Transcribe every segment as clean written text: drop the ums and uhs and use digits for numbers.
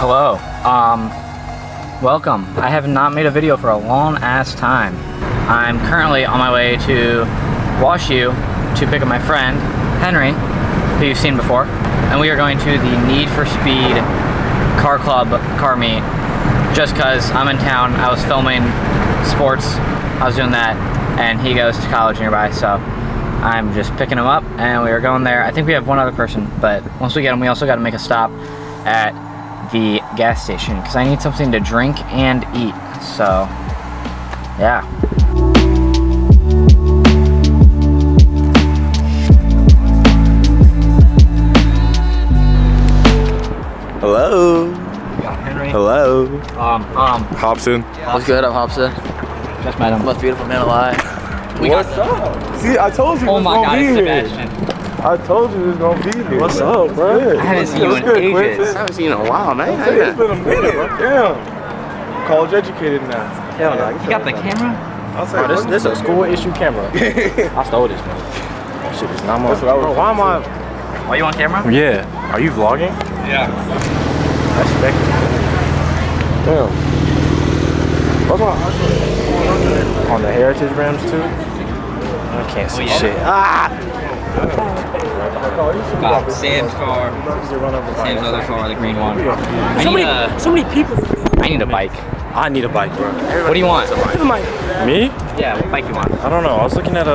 Hello. Welcome. I have not made a video for a long ass time. I'm currently on my way to Wash U to pick up my friend, Henry, who you've seen before. And we are going to the Need for Speed car club car meet. Just cause I'm in town, I was filming sports, I was doing that, and he goes to college nearby, so I'm just picking him up and we are going there. I think we have one other person, but once we get him, we also gotta make a stop at the gas station because I need something to drink and eat, so yeah. Hello. Henry. Hello. Hobson. What's good? I'm Hobson. Just met him. Most beautiful man alive. What's up? See, I told you Oh it was my gonna God, be it's here. Sebastian. I told you it was gonna be here. What's up, bro? I haven't seen you in ages. I haven't seen you in a while, man. It's been a minute, bro. Damn. College educated now. Hell no. You got the camera? I'll say, Bro, this is a school issue camera. I stole this, man. That shit is not mine. That's what I was Bro, why am I? Are you on camera? Yeah. Are you vlogging? Yeah. That's spectacular. Damn. What's on the heritage rims too? I can't see shit. Sam's car. Sam's other car, the green one. So many people. I need a bike. I need a bike, bro. What do you want? Me? Yeah, what bike you want? I don't know. I was looking at a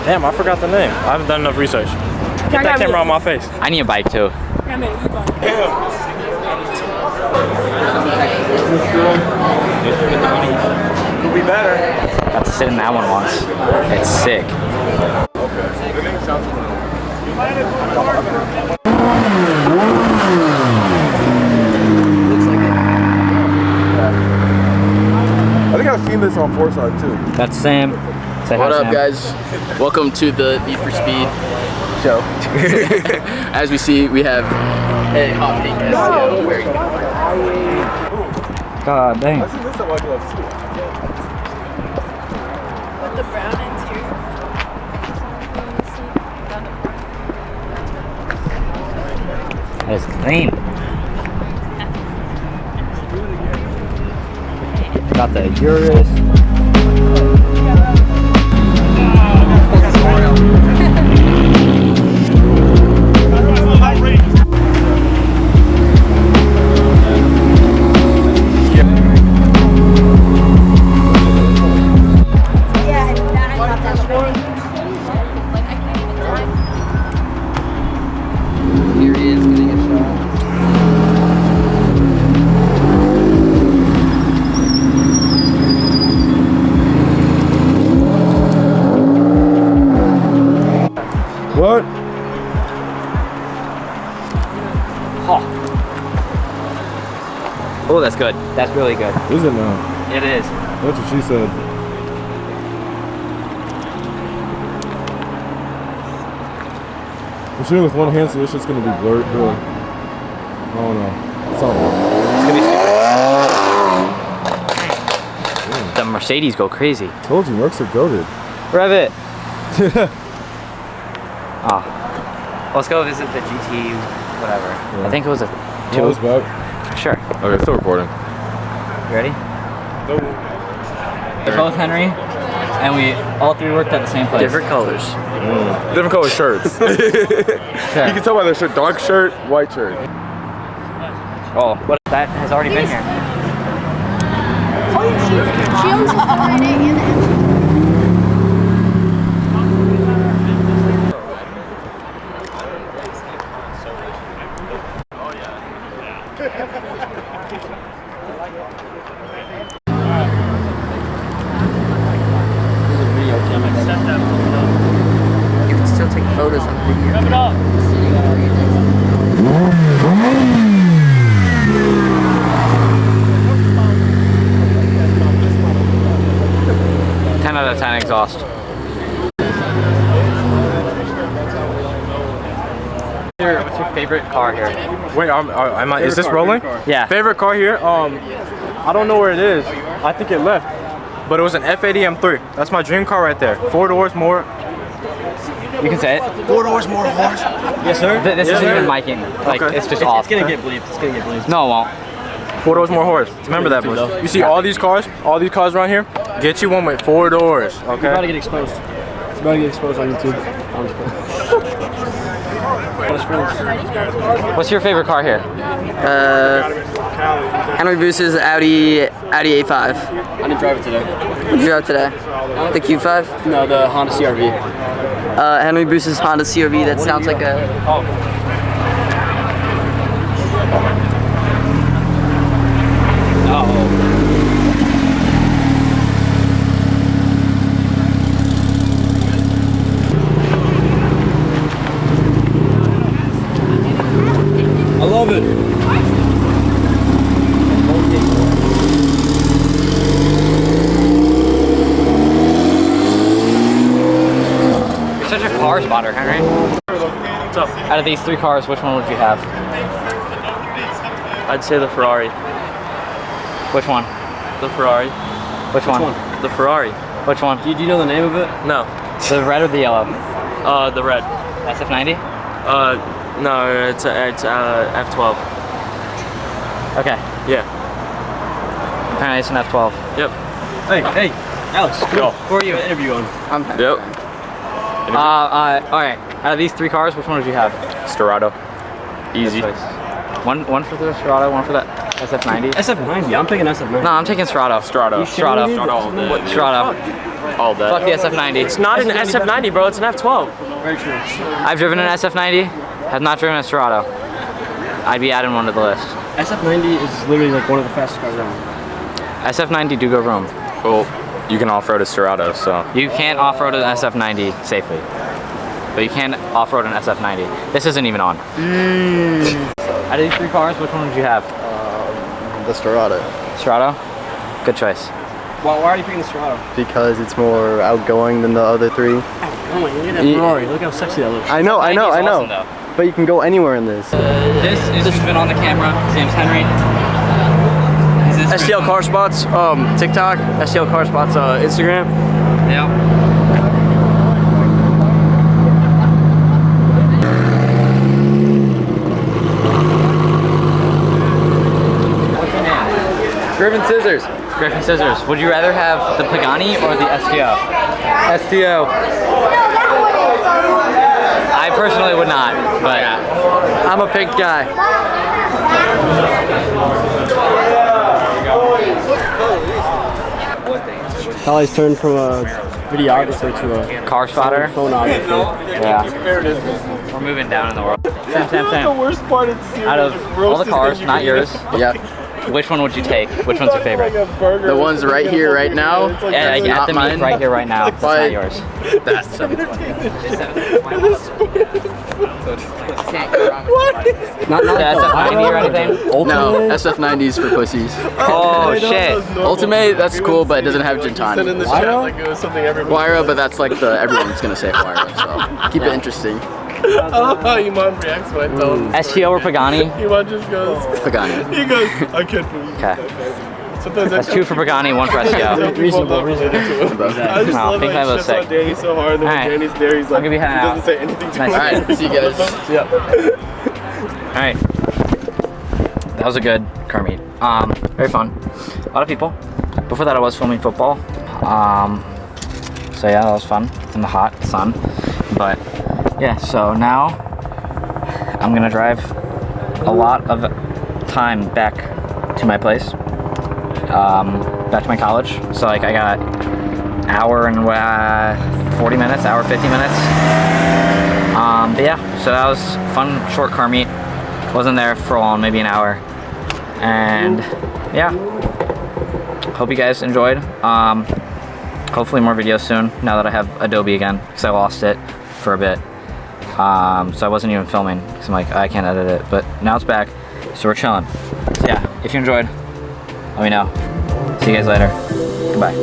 Damn, I forgot the name. I haven't done enough research. Get that camera on my face. I need a bike too. Could be better. Got to sit in that one once. It's sick. The name sounds I think I've seen this on Foresight too. That's Sam. Say hi, What up, Sam. guys? Welcome to the Need for Speed show. As we see, we have a hot pink SEO wearing God dang. I've seen this at White Gloves too. With the brown interior. That is clean. Got the Urus. Here he is getting a shot. What? Oh, that's good. That's really good. Is it now? It is. That's what she said. I'm shooting with one hand, so this shit's gonna be blurred. Good. I don't know. It's not The Mercedes go crazy. told you, Mercs are goated. Rev it. Let's go visit the GT, whatever. Yeah. I think it was a Two. 2. Back. Sure. Okay, still recording. You ready? We're both Henry, and we all three worked at the same place. Different colors. Different color shirts. Sure. You can tell by their shirt. Dark shirt, white shirt. Oh, what? That has already been here. She owns the 488 and the M. You can still take photos on video. 10 out of 10 exhaust. What's your favorite car here? Wait, is this rolling? Yeah. Favorite car here? I don't know where it is. I think it left. But it was an F80 M3. That's my dream car right there. 4 doors more. You can say it. 4 doors, more horse. Yes, sir. This isn't even miking. Like, it's just off. It's gonna get bleeped. It's gonna get bleeped. No, it won't. 4 doors, more horse. Remember that, boys. You see all these cars around here? Get you one with 4 doors, You're about to okay? get exposed. You're about to get exposed on YouTube. What's your favorite car here? Henry Boos's Audi A5. I didn't drive it today. What did you drive today? The Q5? No, the Honda CR-V. Henry Boos's Honda CR-V. That sounds like a. I love it. You're such a car spotter, Henry. What's up? Out of these 3 cars, which one would you have? I'd say the Ferrari. Which one? The Ferrari. Which one? The Ferrari. Which one? Do you know the name of it? No. The red or the yellow? The red. SF90? No, it's F12. Okay. Yeah. Apparently it's an F12. Yep. Hey, Alex. Yo. Who are you interviewing? Yep. Alright. Out of these 3 cars, which one would you have? Storado. Easy. Good choice. One for the Serato, one for the SF90. SF90. I'm picking SF90. No, I'm taking Serato. Strato. Serato. all day. Serato. All day. Fuck the SF90. It's not an SF90, bro. It's an F12. Very true. I've driven an SF90, have not driven a Serato. I'd be adding one to the list. SF90 is literally like one of the fastest cars around. SF90 do go vroom. Well, you can off-road a Storado, so. You can't off-road an SF90 safely. But you can off-road an SF90. This isn't even on. Out of these 3 cars, which one would you have? The Storado. Serato? Good choice. Why are you picking the Serato? Because it's more outgoing than the other 3. Oh my, look at that Ferrari. Look how sexy that looks. I know. 90 is awesome, though. But you can go anywhere in this. This has been on the camera. His name's Henry. STL Car Spots, TikTok, STL Car Spots, Instagram. Yep. Griffin Scissors. Griffin Scissors. Would you rather have the Pagani or the STO? STO. I personally would not, but I'm a pink guy. Kylie's turned from a videographer to a car spotter. phonographer. Yeah. We're moving down in the world. Sam. The worst part is out of all the cars, not yours, Yeah. which one would you take? Which one's your favorite? The ones right here, right now. Yeah, like at not the mine. meet right here, right now. It's not yours. That's Not the SF90 or anything? No, SF90s for pussies. Oh shit. Ultimate, that's cool, but it doesn't have Gintani. Huayra, but that's like everyone's gonna say Huayra, so keep it interesting. I love how Iman reacts when I tell him. STO or Pagani? Iman just goes, Pagani. he goes, I can't believe Okay. Sometimes That's 2 for Pagani, 1 for STO. reasonable. I just No, love Pink how Light he was shits on sick. Danny so hard, and then when Alright. Danny's there, he's like, I'll give you he a hand doesn't out. say anything to Nice. him. Alright, see you guys. Yep. Alright. That was a good car meet. Very fun. A lot of people. Before that I was filming football. So yeah, that was fun in the hot sun. But yeah, so now I'm gonna drive a lot of time back to my place. Back to my college. So like I got hour and 40 minutes, hour 50 minutes. But yeah, so that was fun, short car meet. Wasn't there for long, maybe an hour. And yeah, hope you guys enjoyed. Hopefully more videos soon now that I have Adobe again, because I lost it for a bit. So I wasn't even filming because I'm like, I can't edit it, but now it's back, so we're chilling. So yeah, if you enjoyed, let me know. See you guys later. Goodbye.